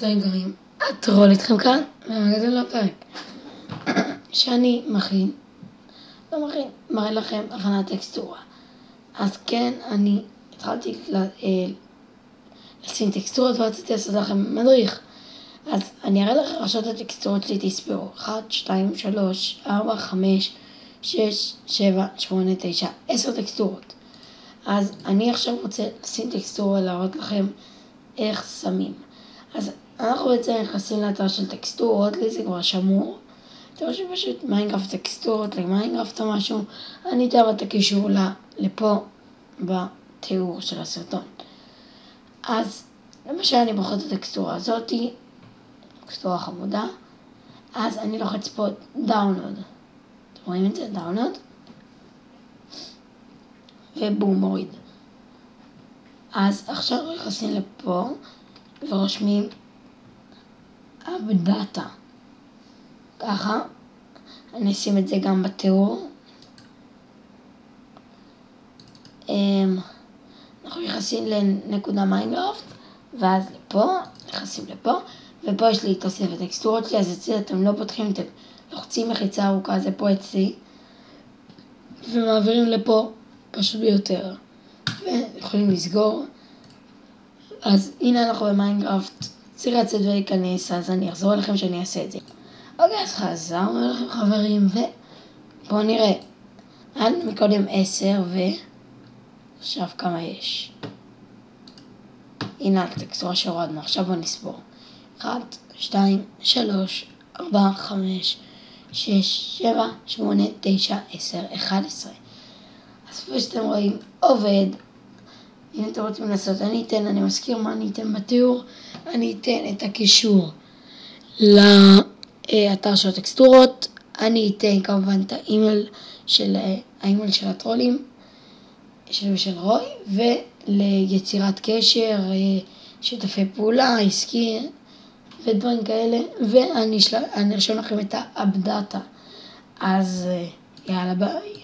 צבעים גרים, הטרול איתכם כאן, ומגזין לפרק שאני מראה לכם הכנת טקסטורה. אז כן, אני התחלתי לשים טקסטורות ורציתי לעשות לכם מדריך. אז אני אראה לכם עכשיו את הטקסטורות שלי, תספרו 1, 2, 3, 4, 5, 6, 7, 8, 9, 10 טקסטורות. אז אני עכשיו רוצה לשים טקסטורה, להראות לכם איך שמים. אז אנחנו בעצם נכנסים לאתר של טקסטורות, לי זה כבר שמור. אתם רואים פשוט מיינקראפט טקסטורות למיינקראפט או משהו. אני אתאר את הקישור לפה בתיאור של הסרטון. אז למשל אני בוחר את הטקסטורה הזאתי, טקסטורה חמודה. אז אני לוחץ פה דאונלוד. אתם רואים את זה? דאונלוד. ובום, מוריד. אז עכשיו נכנסים לפה ורושמים אבדאטה. ככה. אני אשים את זה גם בתיאור. אנחנו נכנסים לנקודה מיינקראפט, ואז לפה, נכנסים לפה, ופה יש לי תוספת טקסטורות שלי, אז אצלי אתם לא פותחים, אתם לוחצים לחיצה ארוכה, זה פה אצלי, ומעבירים לפה פשוט ביותר, ויכולים לסגור. אז הנה אנחנו במיינקראפט, צריך לצאת ולהיכנס, אז אני אחזור אליכם שאני אעשה את זה. אוקיי, אז חזרנו אליכם חברים, ובואו נראה. עד מקודם 10 עכשיו כמה יש. הנה הטקסטורה שהורדנו, עכשיו בואו נספור. 1, 2, 3, 4, 5, 6, 7, 8, 9, 10, 11. אז כפי שאתם רואים, עובד. אם אתם רוצים לעשות, אני מזכיר מה אני אתן בתיאור. אני אתן את הקישור לאתר של הטקסטורות. אני אתן כמובן את האימייל של הטרולים, של רוי, וליצירת קשר, שיתופי פעולה, עסקי ודברים כאלה. ואני ארשום לכם את האבדאטה. אז יאללה ביי.